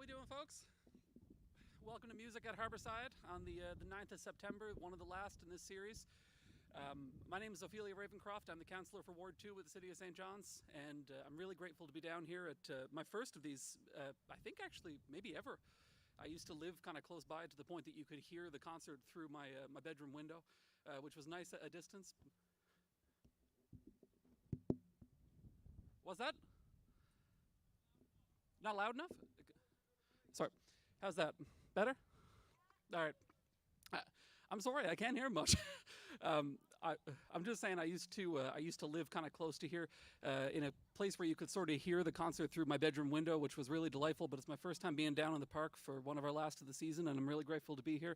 we doing, folks? Welcome to Music at Harbourside on the 9th of September, one of the last in this series. My name is Ophelia Ravencroft. I'm the councillor for Ward 2 with the City of St. John's, and I'm really grateful to be down here at my first of these, I think actually maybe ever. I used to live kind of close by to the point that you could hear the concert through my bedroom window, which was nice at a distance. Was that? Not loud enough? Sorry. How's that? Better? All right. I'm sorry, I can't hear much. I'm just saying I used to live kind of close to here in a place where you could sort of hear the concert through my bedroom window, which was really delightful, but it's my first time being down in the park for one of our last of the season, and I'm really grateful to be here.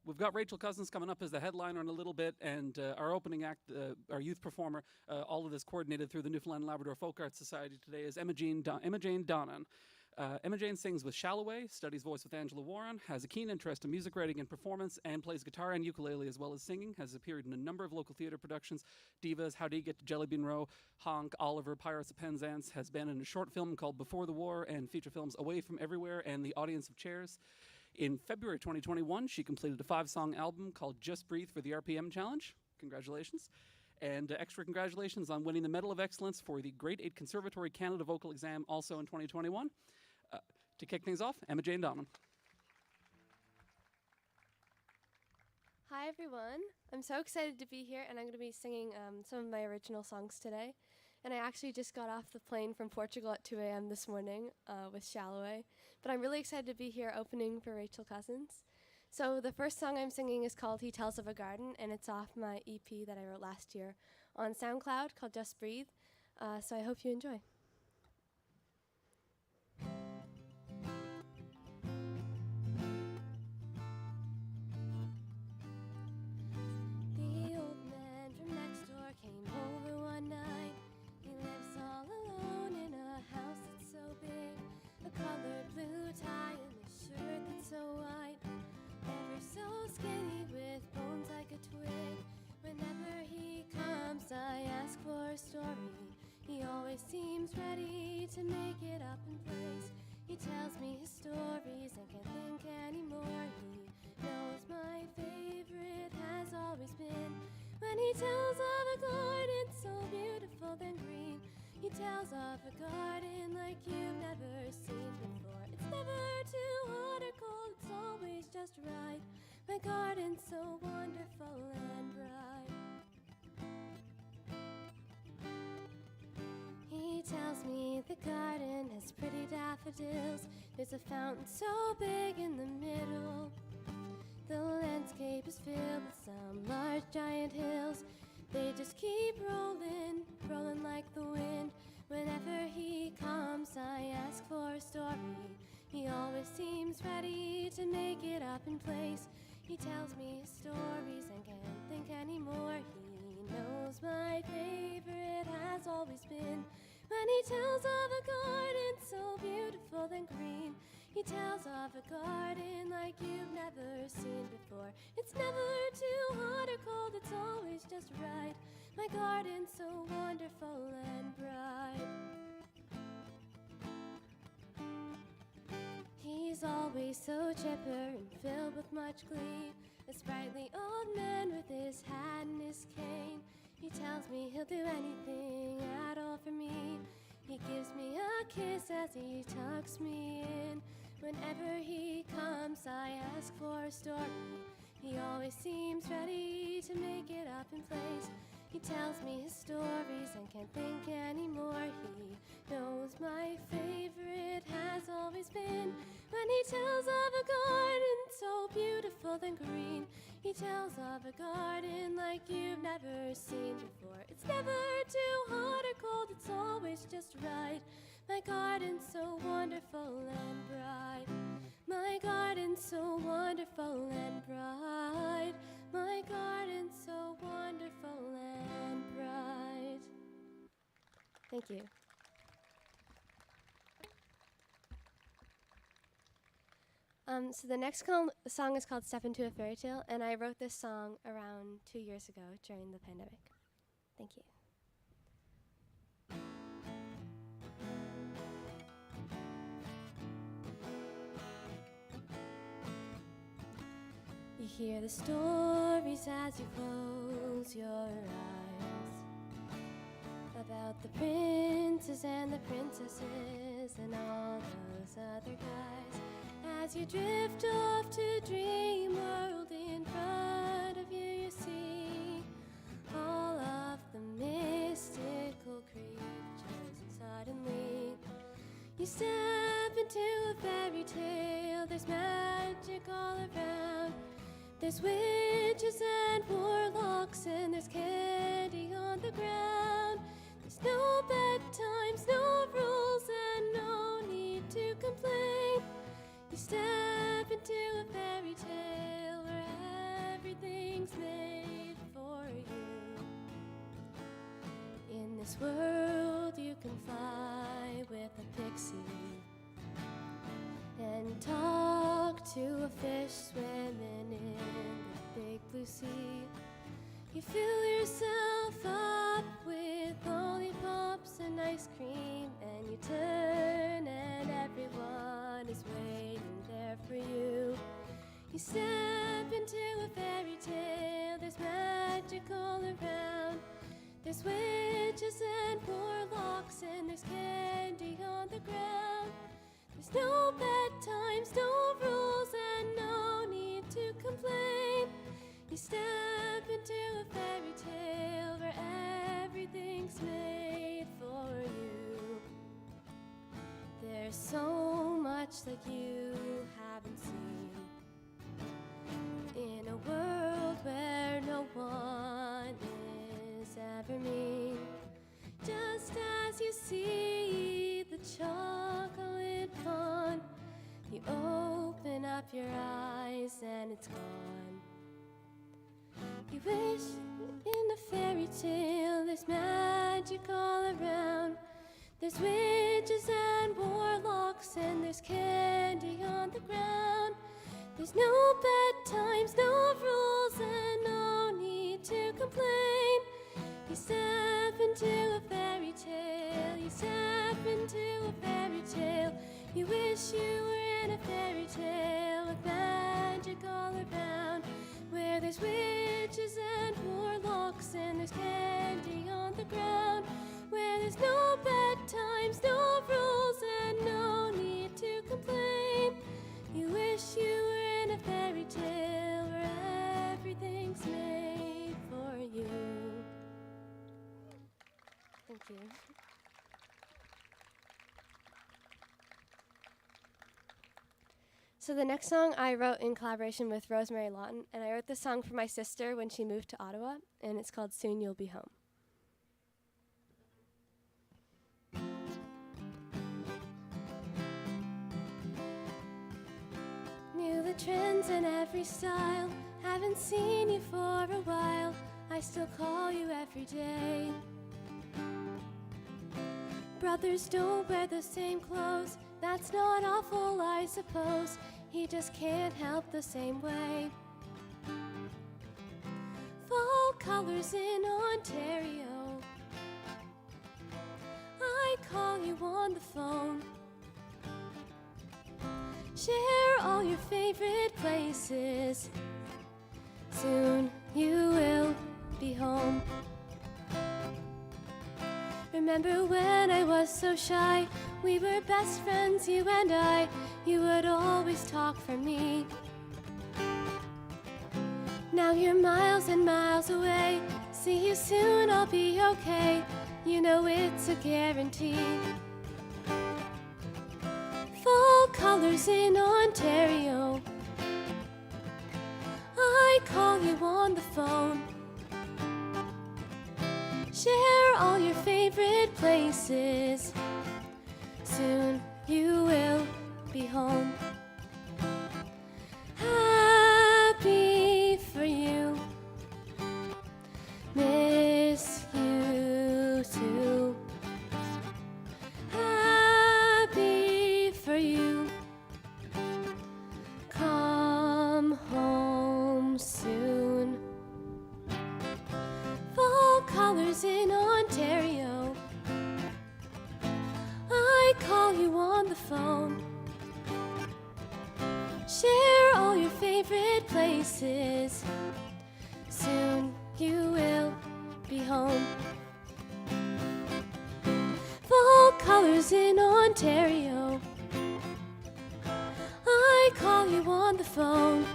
We've got Rachel Cousins coming up as the headliner in a little bit, and our opening act, our youth performer, all of this coordinated through the Newfoundland and Labrador Folk Arts Society today, is Emmajane Donnan. Emmajane sings with Shalloway, studies voice with Angela Warren, has a keen interest in music writing and performance, and plays guitar and ukulele as well as singing, has appeared in a number of local theatre productions, Divas, How Do You Get to Jellybean Row, Honk, Oliver, Pirates of Penzance, has been in a short film called Before the War, and feature films Away From Everywhere and The Audience of Chairs. In February 2021, she completed a 5-song album called Just Breathe for the RPM Challenge. Congratulations. And extra congratulations on winning the Medal of Excellence for the Grade 8 Conservatory Canada Vocal Exam also in 2021. To kick things off, Emmajane Donnan. Hi everyone, I'm so excited to be here, and I'm going to be singing some of my original songs today. And I actually just got off the plane from Portugal at 2 a.m. this morning with Shalloway. But I'm really excited to be here opening for Rachel Cousins. So the first song I'm singing is called He Tells of a Garden, and it's off my EP that I wrote last year on SoundCloud called Just Breathe. So I hope you enjoy. The old man from next door came over one night. He lives all alone in a house that's so big, a colored blue tie and a shirt that's so white. Ever so skinny with bones like a twig. Whenever he comes, I ask for a story. He always seems ready to make it up in place. He tells me his stories and can't think anymore. He knows my favorite has always been when he tells of a garden so beautiful than green. He tells of a garden like you've never seen before. It's never too hot or cold, it's always just right. My garden's so wonderful and bright. He tells me the garden has pretty daffodils. There's a fountain so big in the middle. The landscape is filled with some large giant hills. They just keep rolling, rolling like the wind. Whenever he comes, I ask for a story. He always seems ready to make it up in place. He tells me his stories and can't think anymore. He knows my favorite has always been when he tells of a garden so beautiful and green. He tells of a garden like you've never seen before. It's never too hot or cold, it's always just right. My garden's so wonderful and bright. He's always so chipper and filled with much glee. A sprightly old man with his hat and his cane. He tells me he'll do anything at all for me. He gives me a kiss as he tucks me in. Whenever he comes, I ask for a story. He always seems ready to make it up in place. He tells me his stories and can't think anymore. He knows my favorite has always been when he tells of a garden so beautiful and green. He tells of a garden like you've never seen before. It's never too hot or cold, it's always just right. My garden's so wonderful and bright. My garden's so wonderful and bright. My garden's so wonderful and bright. Thank you. So the next song is called Step Into a Fairy Tale, and I wrote this song around 2 years ago during the pandemic. Thank you. Hear the stories as you close your eyes about the princes and the princesses and all those other guys. As you drift off to dream world, in front of you you see all of the mystical creatures, and suddenly you step into a fairy tale. There's magic all around. There's witches and warlocks, and there's candy on the ground. There's no bedtimes, no rules, and no need to complain. You step into a fairy tale where everything's made for you. In this world you can fly with a pixie and talk to a fish swimming in the big blue sea. You fill yourself up with lollipops and ice cream, and you turn and everyone is waiting there for you. You step into a fairy tale. There's magic all around. There's witches and warlocks, and there's candy on the ground. There's no bedtimes, no rules, and no need to complain. You step into a fairy tale where everything's made for you. There's so much that you haven't seen in a world where no one is ever mean. Just as you see the chocolate pond, you open up your eyes and it's gone. You wish in a fairy tale there's magic all around. There's witches and warlocks, and there's candy on the ground. There's no bedtimes, no rules, and no need to complain. You step into a fairy tale. You step into a fairy tale. You wish you were in a fairy tale with magic all around, where there's witches and warlocks, and there's candy on the ground, where there's no bedtimes, no rules, and no need to complain. You wish you were in a fairy tale where everything's made for you. Thank you. So the next song I wrote in collaboration with Rosemary Lawton, and I wrote this song for my sister when she moved to Ottawa, and it's called Soon You'll Be Home. Knew the trends in every style, haven't seen you for a while, I still call you every day. Brothers don't wear the same clothes, that's not awful I suppose, he just can't help the same way. Fall colors in Ontario, I call you on the phone. Share all your favorite places, soon you will be home. Remember when I was so shy, we were best friends, you and I, you would always talk for me. Now you're miles and miles away, see you soon, I'll be okay, you know it's a guarantee. Fall colors in Ontario, I call you on the phone. Share all your favorite places, soon you will be home. Happy for you, miss you too. Happy for you, come home soon. Fall colors in Ontario, I call you on places. Soon you will be home. Fall colors in Ontario. I call you on the phone.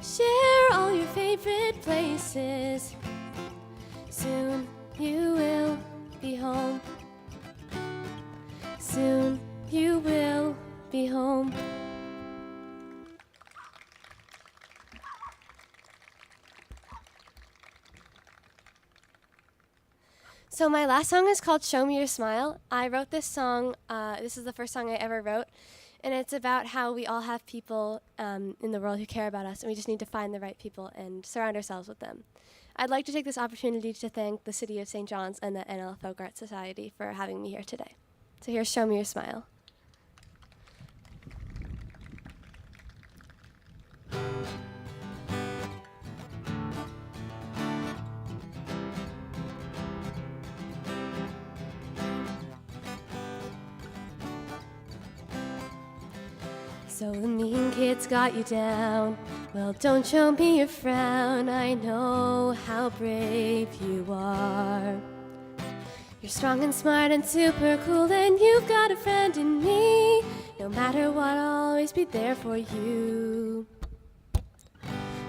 Share all your favorite places. Soon you will be home. Soon you will be home. So my last song is called Show Me Your Smile. I wrote this song, this is the first song I ever wrote, and it's about how we all have people in the world who care about us, and we just need to find the right people and surround ourselves with them. I'd like to take this opportunity to thank the City of St. John's and the NL Folk Art Society for having me here today. So here's Show Me Your Smile. So the mean kids got you down. Well, don't show me your frown. I know how brave you are. You're strong and smart and super cool, and you've got a friend in me. No matter what, I'll always be there for you.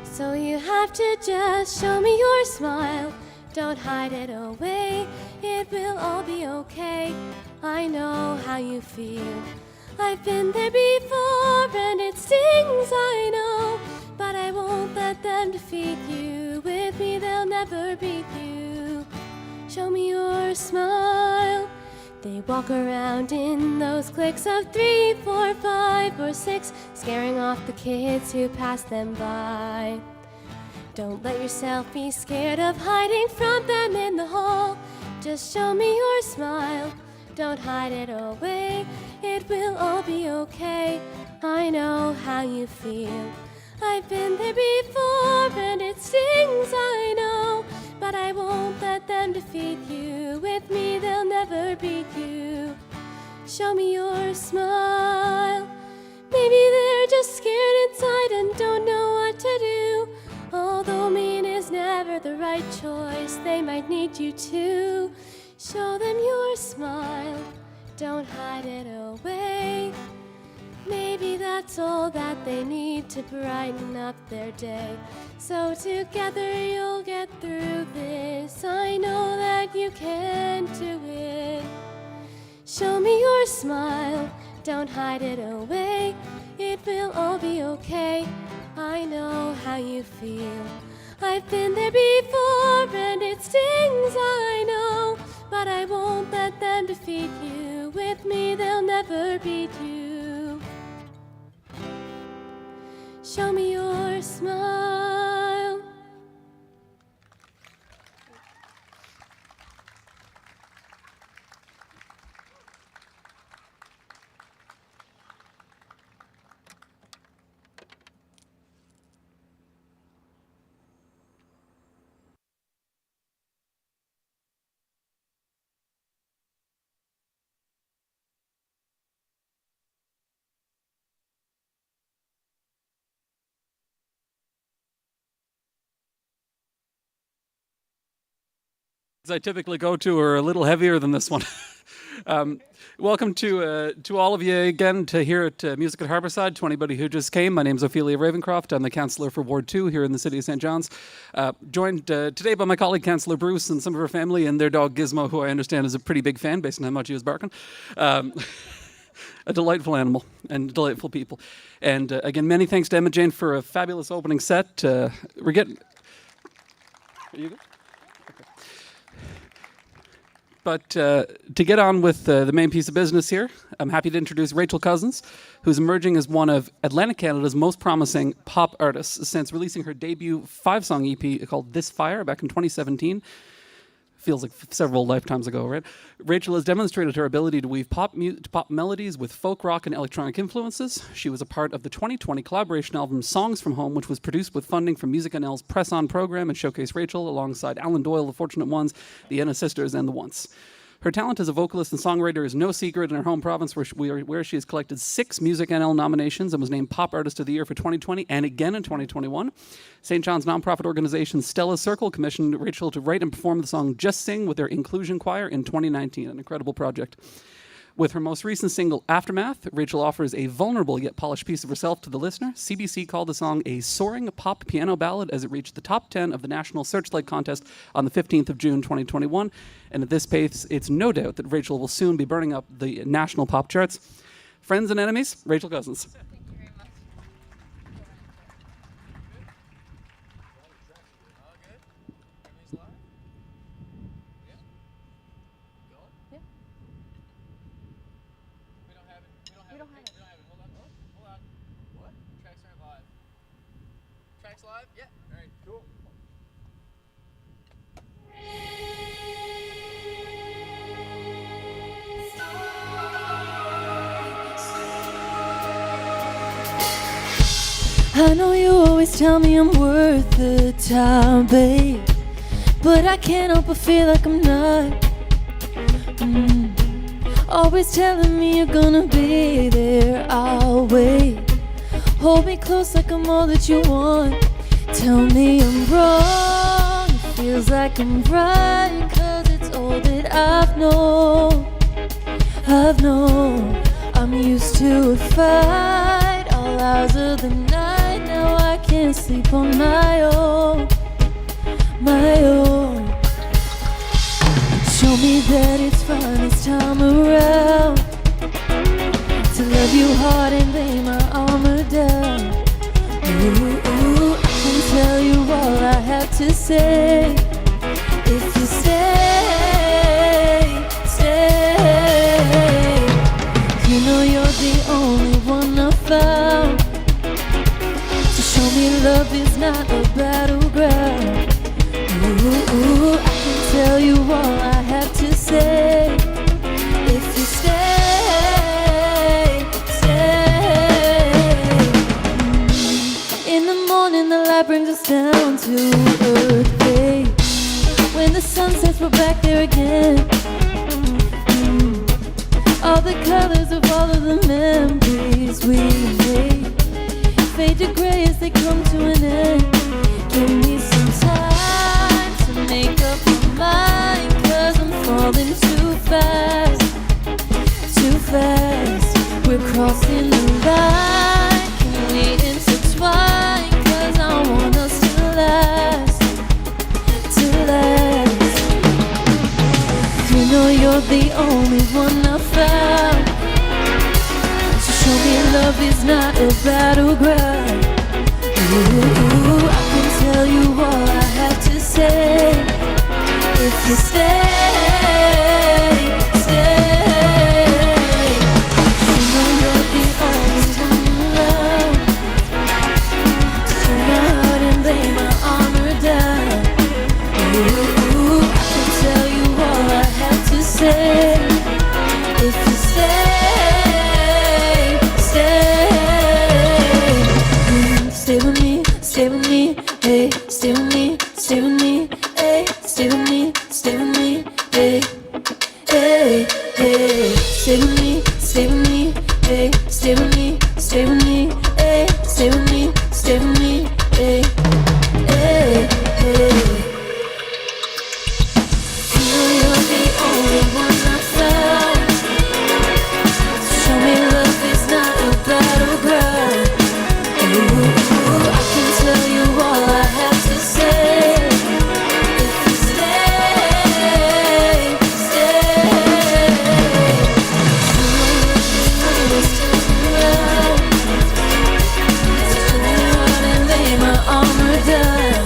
So you have to just show me your smile. Don't hide it away. It will all be okay. I know how you feel. I've been there before and it stings, I know. But I won't let them defeat you. With me they'll never beat you. Show me your smile. They walk around in those cliques of 3, 4, 5, or 6, scaring off the kids who pass them by. Don't let yourself be scared of hiding from them in the hall. Just show me your smile. Don't hide it away. It will all be okay. I know how you feel. I've been there before and it stings, I know. But I won't let them defeat you. With me they'll never beat you. Show me your smile. Maybe they're just scared inside and don't know what to do. Although mean is never the right choice, they might need you to. Show them your smile. Don't hide it away. Maybe that's all that they need to brighten up their day. So together you'll get through this. I know that you can do it. Show me your smile. Don't hide it away. It will all be okay. I know how you feel. I've been there before and it stings, I know. But I won't let them defeat you. With me they'll never beat you. Show me your smile. I typically go to are a little heavier than this one. Welcome to all of you again to here at Music at Harbourside. To anybody who just came, my name is Ophelia Ravencroft. I'm the councillor for Ward 2 here in the City of St. John's. Joined today by my colleague, Councillor Bruce, and some of her family, and their dog Gizmo, who I understand is a pretty big fan based on how much he was barking. A delightful animal and delightful people. And again, many thanks to Emmajane for a fabulous opening set. We're getting... Are you good? But to get on with the main piece of business here, I'm happy to introduce Rachel Cousins, who's emerging as one of Atlantic Canada's most promising pop artists since releasing her debut 5-song EP called This Fire back in 2017. Feels like several lifetimes ago, right? Rachel has demonstrated her ability to weave pop melodies with folk rock and electronic influences. She was a part of the 2020 collaboration album Songs from Home, which was produced with funding from Music NL's Press On program and showcased Rachel alongside Alan Doyle, The Fortunate Ones, the Ennis Sisters, and The Once. Her talent as a vocalist and songwriter is no secret in her home province, where she has collected 6 Music NL nominations and was named Pop Artist of the Year for 2020 and again in 2021. St. John's nonprofit organization Stella Circle commissioned Rachel to write and perform the song Just Sing with their Inclusion Choir in 2019, an incredible project. With her most recent single, Aftermath, Rachel offers a vulnerable yet polished piece of herself to the listener. CBC called the song a soaring pop piano ballad as it reached the top 10 of the National Searchlight Contest on the 15th of June 2021. And at this pace, it's no doubt that Rachel will soon be burning up the national pop charts. Friends and enemies, Rachel Cousins. I know you always tell me I'm worth the time, babe, but I can't help but feel like I'm not. Always telling me you're gonna be there, I'll wait. Hold me close like I'm all that you want. Tell me I'm wrong, it feels like I'm right, 'cause it's all that I've known. I'm used to a fight all hours of the night. Now I can't sleep on my own. Show me that it's fine this time around, to love you hard and lay my armor down. Ooh, I can tell you all I have to say. If you stay, you know you're the only one I found. So show me love is not a battleground. Ooh, I can tell you all I have to say. If you stay. In the morning the light brings us down to earth, babe. When the sun sets, we're back there again. All the colors of all of the memories we made fade to gray as they come to an end. Give me some time to make up my mind, 'cause I'm falling too fast. We're crossing the line. Can we intertwine? 'Cause I want us to last. You know you're the only one I found. So show me love is not a battleground. Ooh, I can tell you all I have to say. If you stay. You know you're the only one around. Turn my heart and lay my armor down. Ooh, I can tell you all I have to say. If you stay. Stay with me, hey, stay with me, hey, stay with me, hey, hey, hey. Stay with me, hey, stay with me, hey, stay with me, hey, hey, hey. You're the only one I found. Show me love is not a battleground. Ooh, I can tell you all I have to say. If you stay. You know you're still around. Turn my heart and lay my armor down.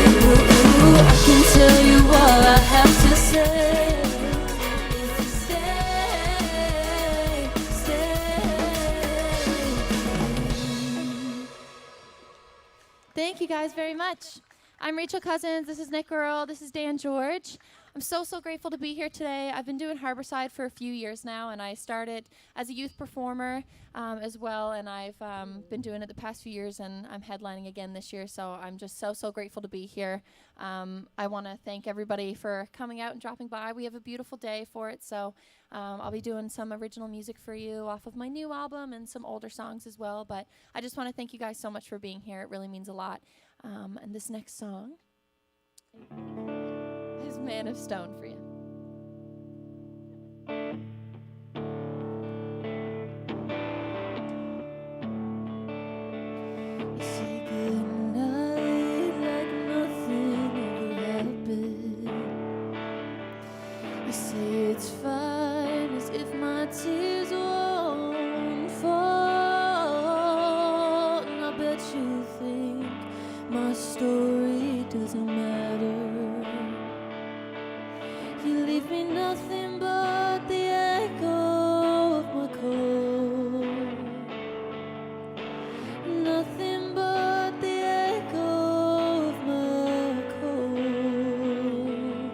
Ooh, I can tell you all I have to say. If you stay. Thank you guys very much. I'm Rachel Cousins, this is Nick Earl, this is Dan George. I'm so grateful to be here today. I've been doing Harbourside for a few years now, and I started as a youth performer as well, and I've been doing it the past few years, and I'm headlining again this year, so I'm just so grateful to be here. I want to thank everybody for coming out and dropping by. We have a beautiful day for it, so I'll be doing some original music for you off of my new album and some older songs as well, but I just want to thank you guys so much for being here. It really means a lot. And this next song is Man of Stone for you. You say goodnight like nothing ever happened. You say it's fine as if my tears won't fall. And I bet you think my story doesn't matter. You leave me nothing but the echo of my cold. Nothing but the echo of my cold.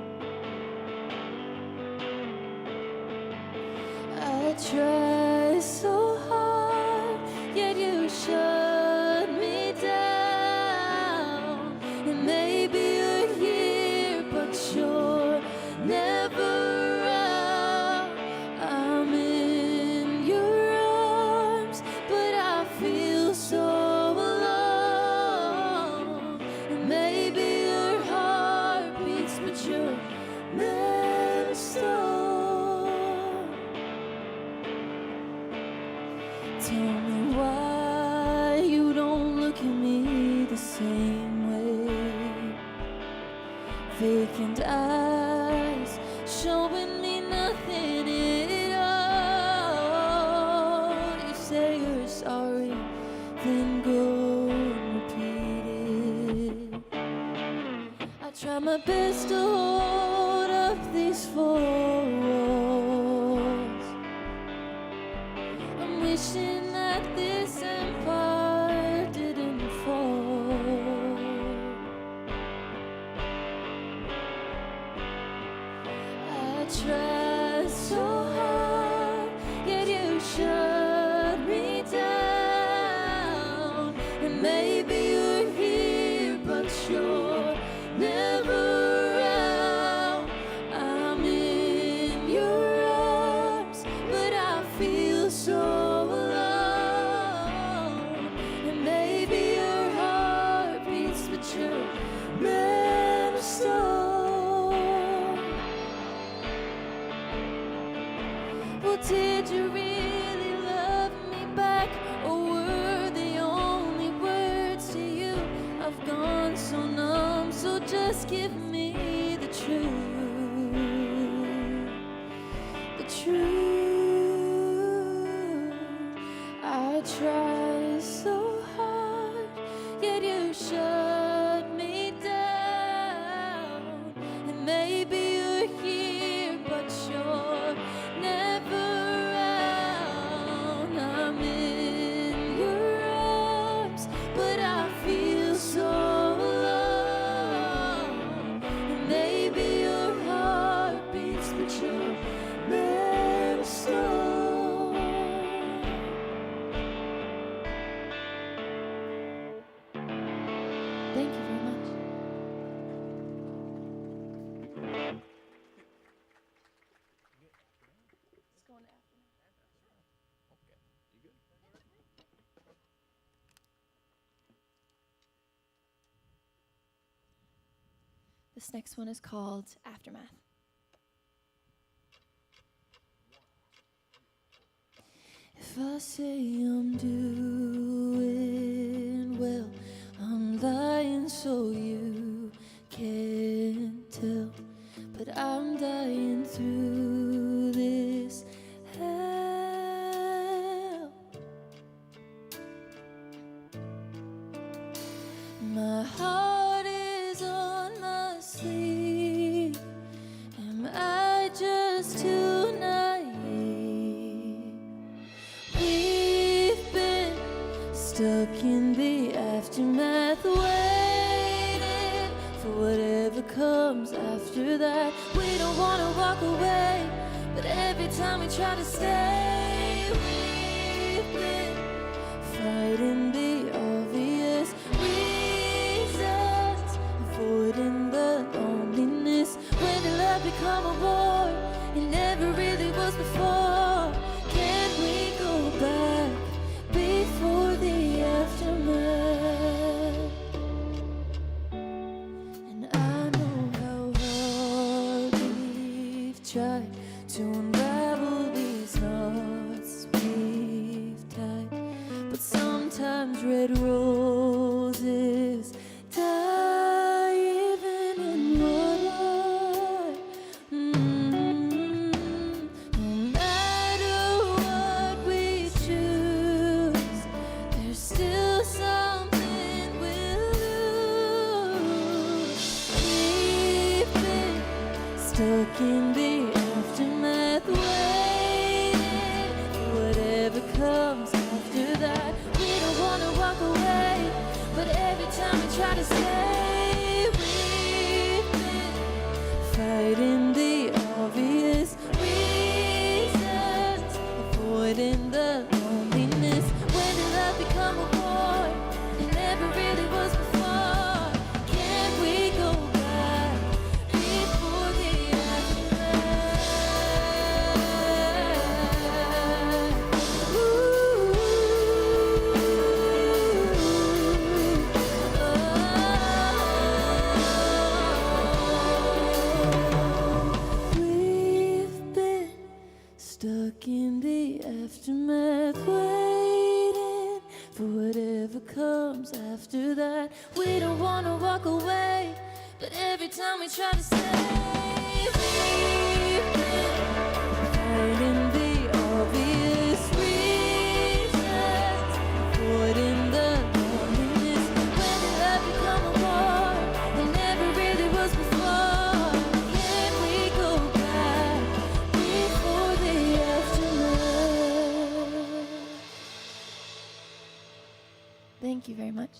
I try so hard, yet you shut me down. And maybe you're here, but you're never around. I'm in your arms, but I feel so alone. And maybe your heart beats, but you're never stone. Tell me why you don't look at me the same way. Vacant eyes showing me nothing at all. You say you're sorry, then go and repeat it. I try my best to hold up these four walls. I'm wishing that this empire didn't fall. I try so hard, yet you shut me down. And maybe you're here, but you're never around. I'm in your arms, but I feel so alone. And maybe your heart beats, but you're never stone. Well, did you really love me back, or were the only words to you? I've gone so numb, so just give me the truth. The truth. I try so hard, yet you shut me down. And maybe you're here, but you're never around. I'm in your arms, but I feel so alone. And maybe your heart beats, but you're never stone. Thank you very much. This next one is called Aftermath. If I say I'm doing well, I'm lying so you can't tell. But I'm dying through this hell. My heart is on my sleeve. Am I just too naive? We've been stuck in the aftermath, waiting for whatever comes after that. We don't wanna walk away, but every time we try to stay, we've been fighting the obvious reasons, avoiding the loneliness. When did love become a war? It never really was before. Can we go back before the aftermath? And I know how hard we've tried to unravel these knots we've tied, but sometimes red roses die even in moonlight. No matter what we choose, there's still something we'll lose. We've been stuck in the aftermath, waiting for whatever comes after that. We don't wanna walk away, but every time we try to stay, we've been fighting the obvious reasons, avoiding the loneliness. When did love become a war? It never really was before. Can we go back before the aftermath? We've been stuck in the aftermath, waiting for whatever comes after that. We don't wanna walk away, but every time we try to stay, we've been fighting the obvious reasons, avoiding the loneliness. When did love become a war? It never really was before. Can we go back before the aftermath? Thank you very much.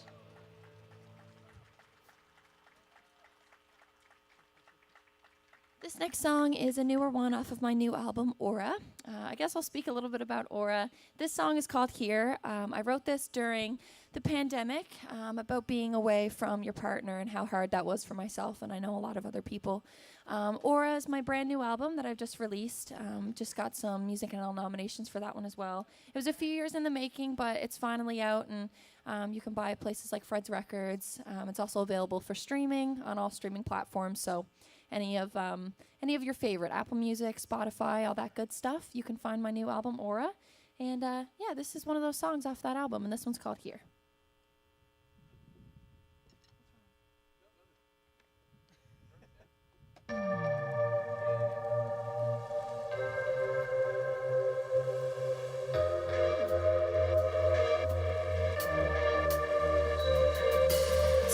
This next song is a newer one off of my new album, Aura. I guess I'll speak a little bit about Aura. This song is called Here. I wrote this during the pandemic, about being away from your partner and how hard that was for myself, and I know a lot of other people. Aura is my brand new album that I've just released. Just got some Music NL nominations for that one as well. It was a few years in the making, but it's finally out, and you can buy it places like Fred's Records. It's also available for streaming on all streaming platforms, so any of your favorite, Apple Music, Spotify, all that good stuff, you can find my new album, Aura. And yeah, this is one of those songs off that album, and this one's called Here.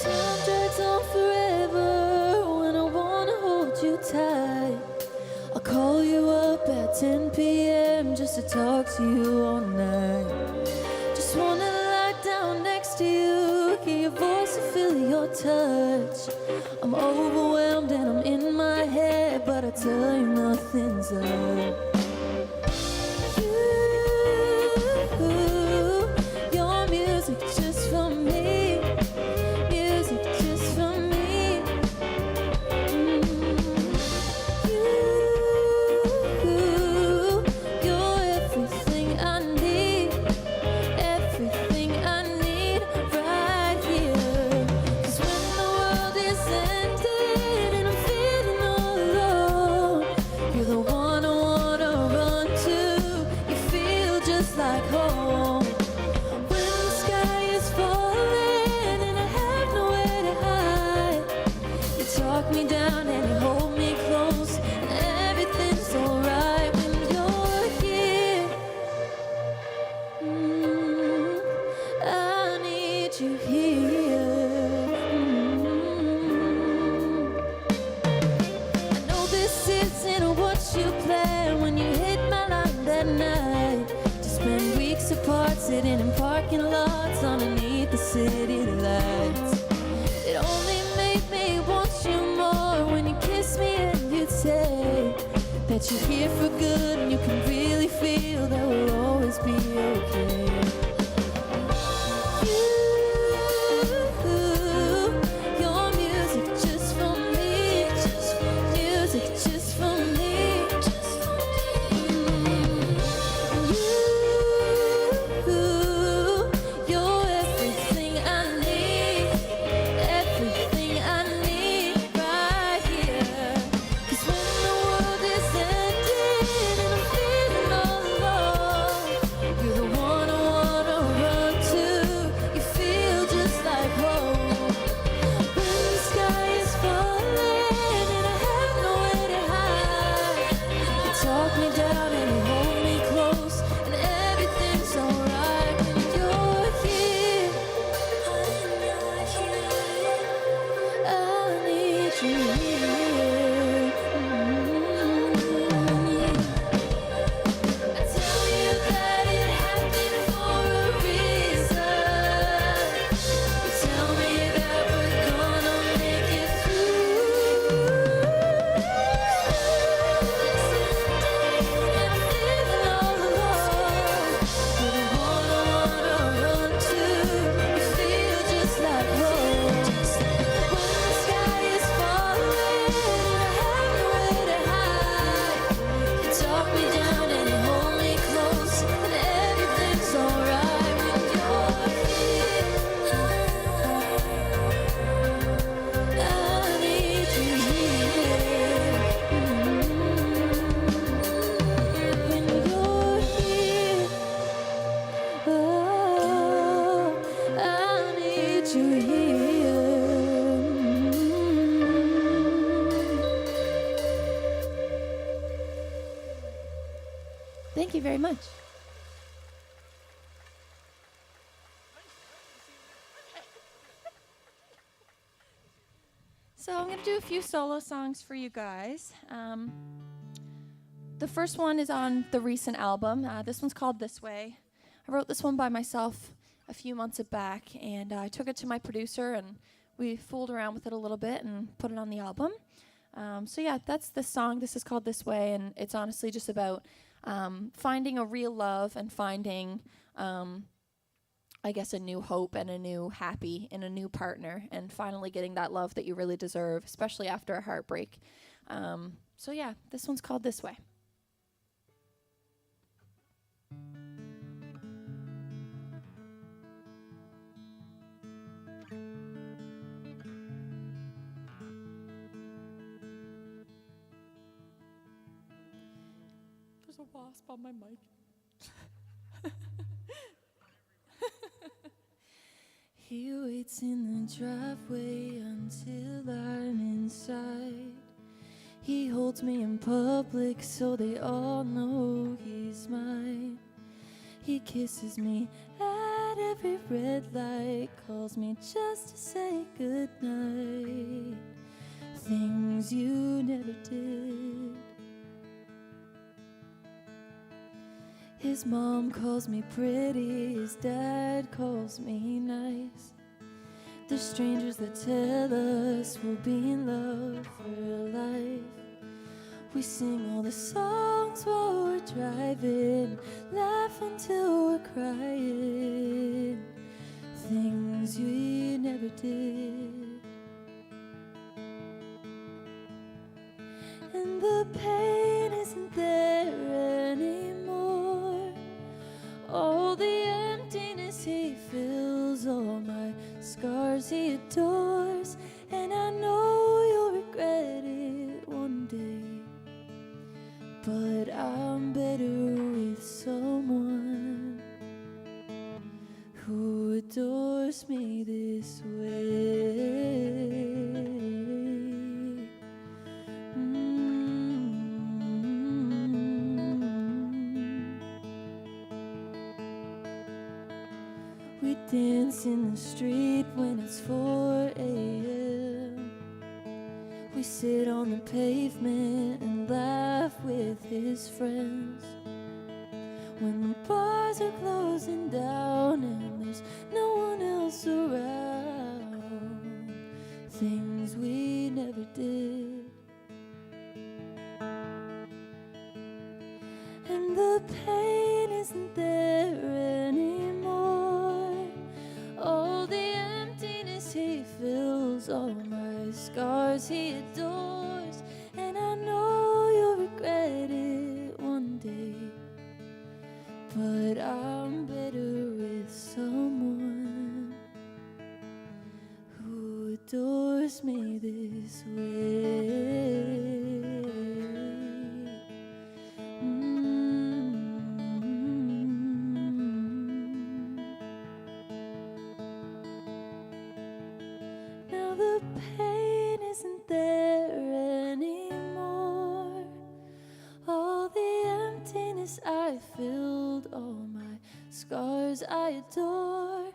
Time drags on forever when I wanna hold you tight. I'll call you up at 10 p.m. just to talk to you all night. Just wanna lie down next to you, hear your voice and feel your touch. I'm overwhelmed and I'm in my head, but I tell you nothing's up. Your music just for me, music just for me. You're everything I need, everything I need right here. 'Cause when the world is ended and I'm feeling all alone, you're the one I wanna run to. You feel just like home. When the sky is falling and I have nowhere to hide, you talk me down and you hold me close, and everything's alright when you're here. I need you here. I know this isn't what you planned when you hit my line that night. To spend weeks apart, sitting in parking lots underneath the city lights. It only made me want you more, that you're here for good, and you can really feel that we'll always be okay. Your music just for me, music just for me. You're everything I need, everything I need right here. 'Cause when the world is ending and I'm feeling all alone, you're the one I wanna run to. You feel just like home. When the sky is falling and I have nowhere to hide, you talk me down and you hold me close, and everything's alright when you're here. I need you here. I tell you that it happened for a reason. You tell me that we're gonna make it through. And I'm feeling all alone. You're the one I wanna run to. You feel just like home. When the sky is falling and I have nowhere to hide, you talk me down and you hold me close, and everything's alright when you're here. I need you here. When you're here, oh, I need you here. Thank you very much. So I'm going to do a few solo songs for you guys. The first one is on the recent album. This one's called This Way. I wrote this one by myself a few months back, and I took it to my producer, and we fooled around with it a little bit and put it on the album. So yeah, that's the song. This is called This Way, and it's honestly just about finding a real love and finding, I guess, a new hope and a new happy in a new partner, and finally getting that love that you really deserve, especially after a heartbreak. So yeah, this one's called This Way. There's a wasp on my mic. He waits in the driveway until I'm inside. He holds me in public so they all know he's mine. He kisses me at every red light, calls me just to say goodnight. Things you never did. His mom calls me pretty, his dad calls me nice. There's strangers that tell us we'll be in love for life. We sing all the songs while we're driving, laugh until we're crying. Things we never did. And the pain isn't there anymore. All the emptiness he fills, all my scars he adores. And I know you'll regret it one day, but I'm better with someone who adores me this way. We dance in the street when it's 4 a.m. We sit on the pavement and laugh with his friends. When the bars are closing down and there's no one else around. Things we never did. but I'm better with someone who adores me this way. Now the pain isn't there anymore. All the emptiness I filled, all my scars I adore,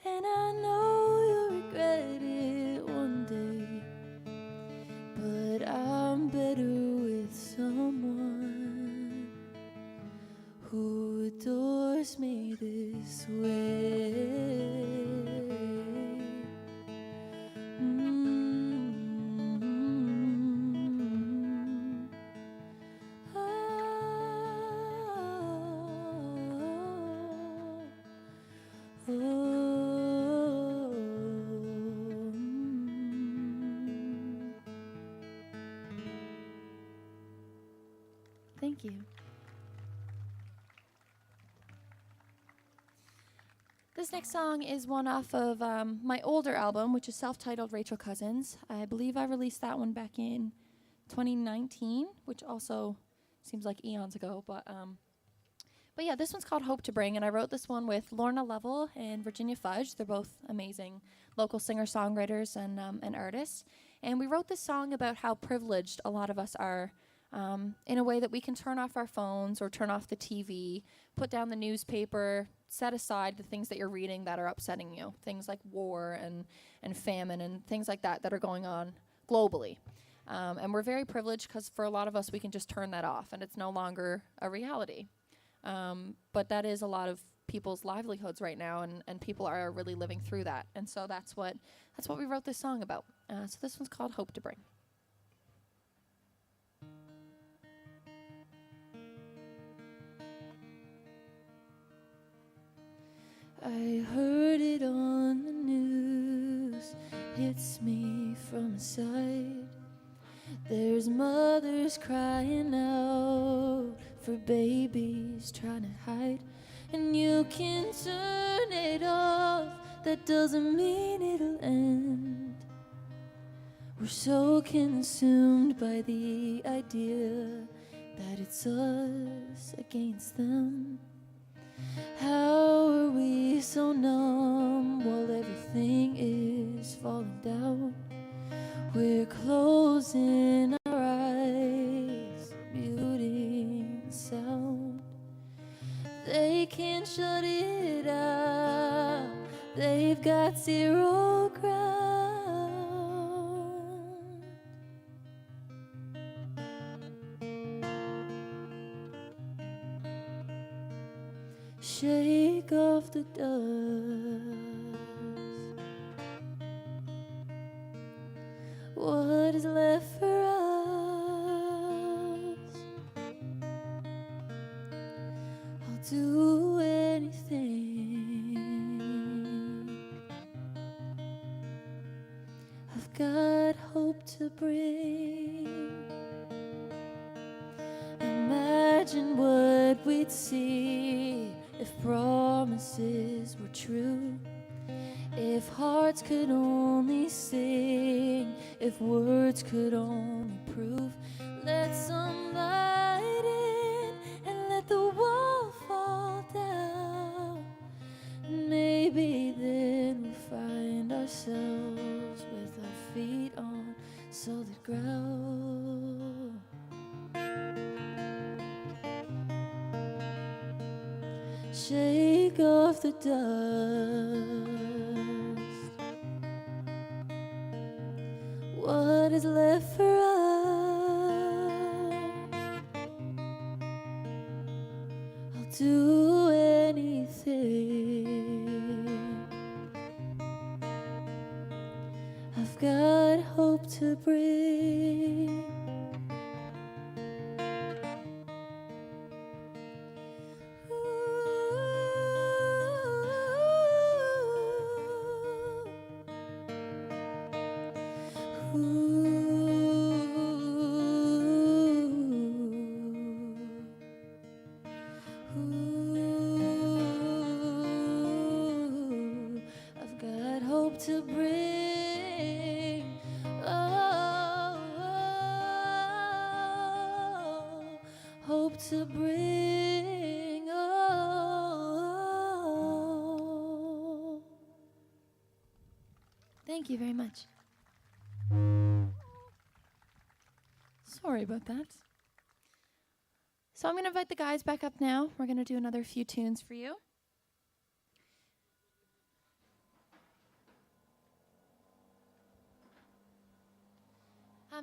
and I know you'll regret it one day, but I'm better with someone who adores me this way. Thank you. This next song is one off of my older album, which is self-titled Rachel Cousins. I believe I released that one back in 2019, which also seems like eons ago. But yeah, this one's called Hope to Bring, and I wrote this one with Lorna Lovell and Virginia Fudge. They're both amazing local singer-songwriters and artists. And we wrote this song about how privileged a lot of us are, in a way that we can turn off our phones or turn off the TV, put down the newspaper, set aside the things that you're reading that are upsetting you, things like war and famine and things like that that are going on globally. And we're very privileged because for a lot of us, we can just turn that off and it's no longer a reality. But that is a lot of people's livelihoods right now, and people are really living through that. And so that's what we wrote this song about. So this one's called Hope to Bring. I heard it on the news, hits me from the side. There's mothers crying out for babies trying to hide. And you can turn it off, that doesn't mean it'll end. We're so consumed by the idea that it's us against them. How are we so numb while everything is falling down? We're closing our eyes, muting the sound. They can't shut it out, they've got zero ground. Shake off the dust. What is left for us? I'll do anything. I've got hope to bring. Imagine what we'd see if promises were true, if hearts could only sing, if words could only prove. Let some light in and let the wall fall down. Maybe then we'll find ourselves with our feet on solid ground. Shake off the dust. What is left for us? I'll do anything. I've got hope to bring. Ooh. to bring. Oh, hope to bring. Oh. Thank you very much. Sorry about that. So I'm going to invite the guys back up now. We're going to do another few tunes for you.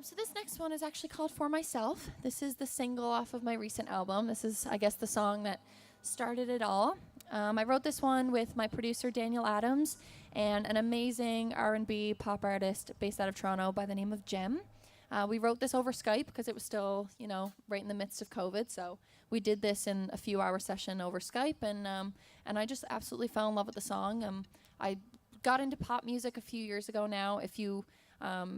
So this next one is actually called For Myself. This is the single off of my recent album. This is, I guess, the song that started it all. I wrote this one with my producer, Daniel Adams, and an amazing R&B pop artist based out of Toronto by the name of Jem. We wrote this over Skype because it was still, right in the midst of COVID. So we did this in a few-hour session over Skype, and I just absolutely fell in love with the song. I got into pop music a few years ago now. If you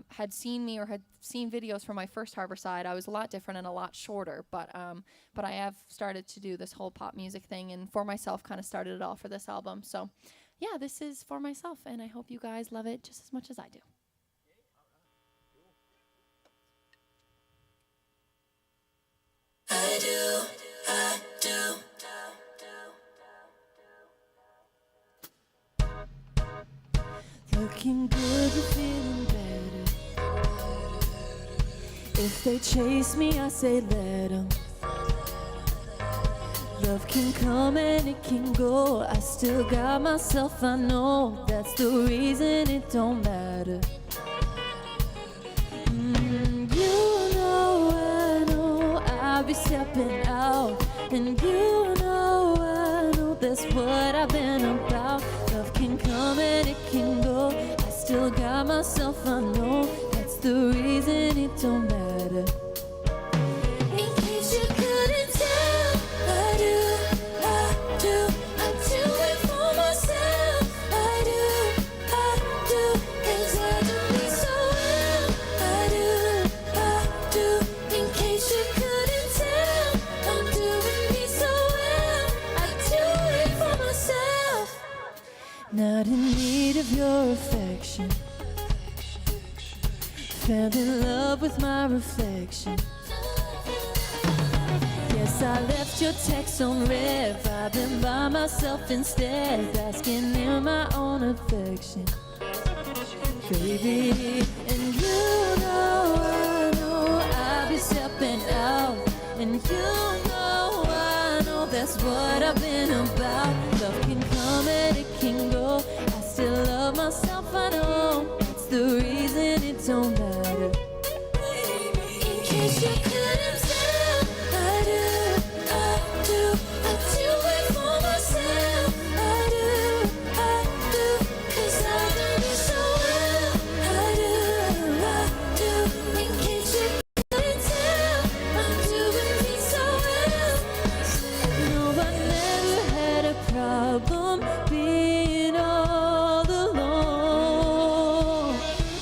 had seen me or had seen videos from my first Harbourside, I was a lot different and a lot shorter. But I have started to do this whole pop music thing, and For Myself kind of started it all for this album. So yeah, this is For Myself, and I hope you guys love it just as much as I do. I do. Looking good, but feeling better. If they chase me, I say let 'em. Love can come and it can go. I still got myself, I know. That's the reason it don't matter. I know I'll be stepping out. And I know that's what I've been about. Love can come and it can go. I still got myself, I know. That's the reason it don't matter. In case you couldn't tell, I do it for myself. I do, 'cause I do me so well. I do, in case you couldn't tell, I'm doing me so well. I do it for myself. Not in need of your affection. Fell in love with my reflection. Yes, I left your text on red. I've been by myself instead, basking in my own affection. Baby, and I know I'll be stepping out. And I know that's what I've been about. Love can come and it can go. I still love myself, I know. It's the reason it don't matter. In case you couldn't tell, I do it for myself. I do, 'cause I do it so well. I do, in case you couldn't tell, I'm doing me so well. No, I never had a problem being all alone.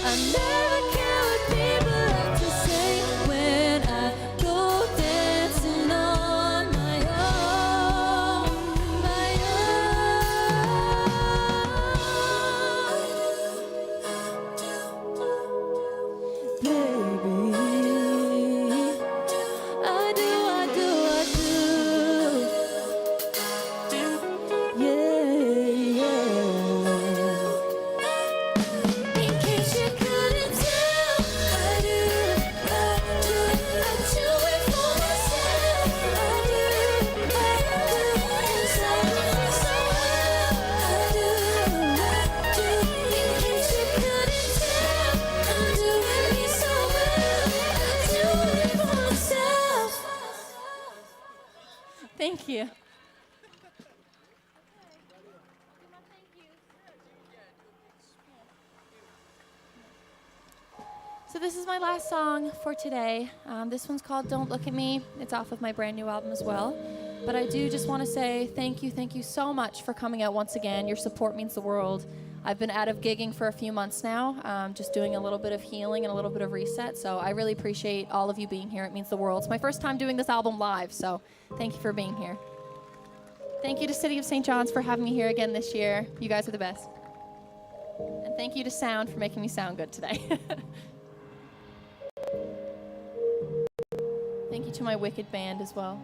I never care what people have to say when I go dancing on my own, Baby, I do. Yeah. In case you couldn't tell, I do it for myself. I do, 'cause I do it so well. I do, in case you couldn't tell, I'm doing me so well. I do it for myself. Thank you. So this is my last song for today. This one's called Don't Look at Me. It's off of my brand new album as well. But I do just want to say thank you so much for coming out once again. Your support means the world. I've been out of gigging for a few months now, just doing a little bit of healing and a little bit of reset. So I really appreciate all of you being here. It means the world. It's my first time doing this album live, so thank you for being here. Thank you to City of St. John's for having me here again this year. You guys are the best. And Thank you to sound for making me sound good today. Thank you to my wicked band as well.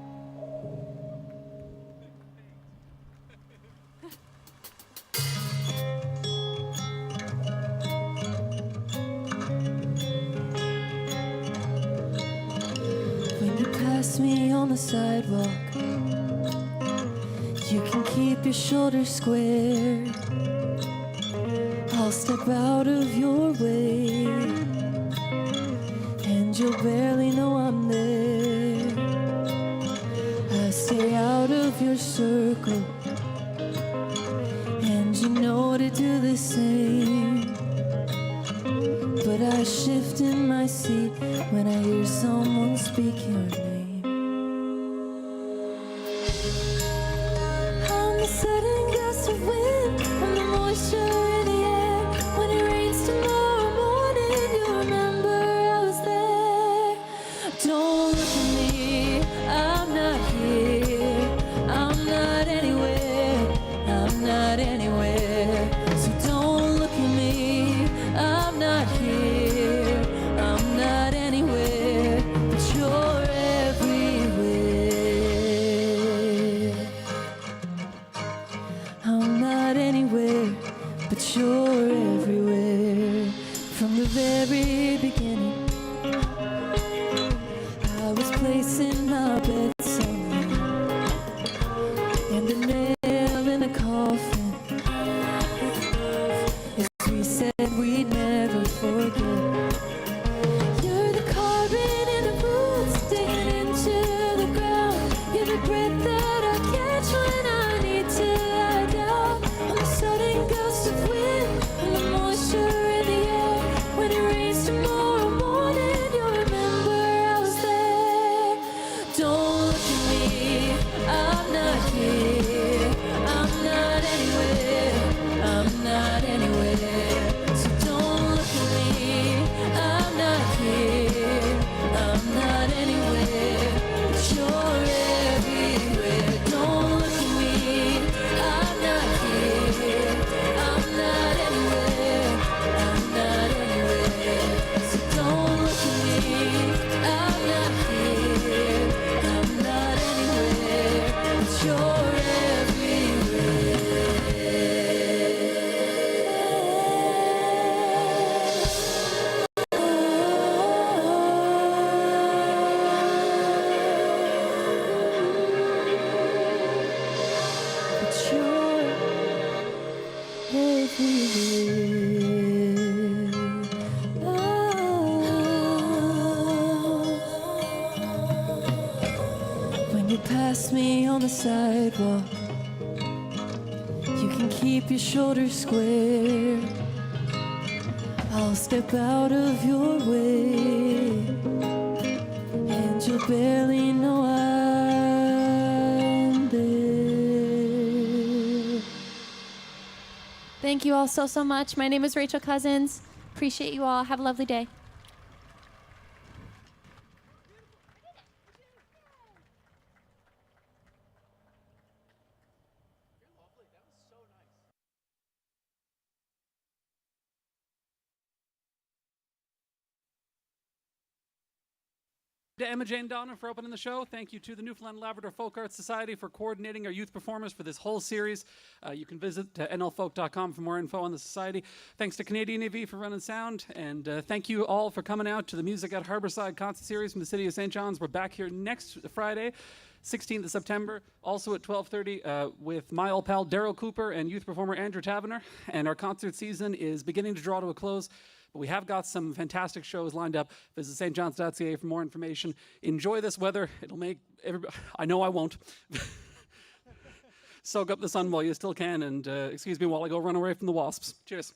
When you pass me on the sidewalk, you can keep your shoulders square. I'll step out of your way, and you'll barely know I'm there. I stay out of your circle, and you know to do the same. But I shift in my seat when I hear someone speak your name. I'm the sudden gust of wind, I'm the moisture in the air. When it rains tomorrow morning, you'll remember I was there. Don't look at me, I'm not here. I'm not anywhere, I'm not anywhere. So don't look at me, I'm not here. I'm not anywhere, but you're everywhere. I'm not anywhere, but you're everywhere. From the very beginning, I was placing my bed somewhere, and the nail in the coffin, as we said we'd never forget. You're the carbon in the roots, digging into the ground. You're the breath that I catch when I need to lie down. I'm the sudden gust of wind, I'm the moisture in the air. When it rains tomorrow morning, you'll remember I was there. Don't look at me, I'm not here. I'm not anywhere, I'm not anywhere. So don't look at me, I'm not here. I'm not anywhere, but you're everywhere. Don't look at me, I'm not here. I'm not anywhere, I'm not anywhere. So don't look at me, I'm not here. I'm not anywhere, but you're When you pass me on the sidewalk, you can keep your shoulders square. I'll step out of your way, and you'll barely know I'm there. Thank you all so much. My name is Rachel Cousins. Appreciate you all. Have a lovely day. To Emmajane Donnan for opening the show. Thank you to the Newfoundland Labrador Folk Arts Society for coordinating our youth performers for this whole series. You can visit nlfolk.com for more info on the society. Thanks to Canadian AV for running sound. And thank you all for coming out to the Music at Harbourside concert series from the city of St. John's. We're back here next Friday, 16th of September, also at 12:30 with my old pal Daryl Cooper and youth performer Andrew Tavener. And our concert season is beginning to draw to a close. But we have got some fantastic shows lined up. Visit stjohns.ca for more information. Enjoy this weather. It'll make everybody... I know I won't. Soak up the sun while you still can. And excuse me while I go run away from the wasps. Cheers.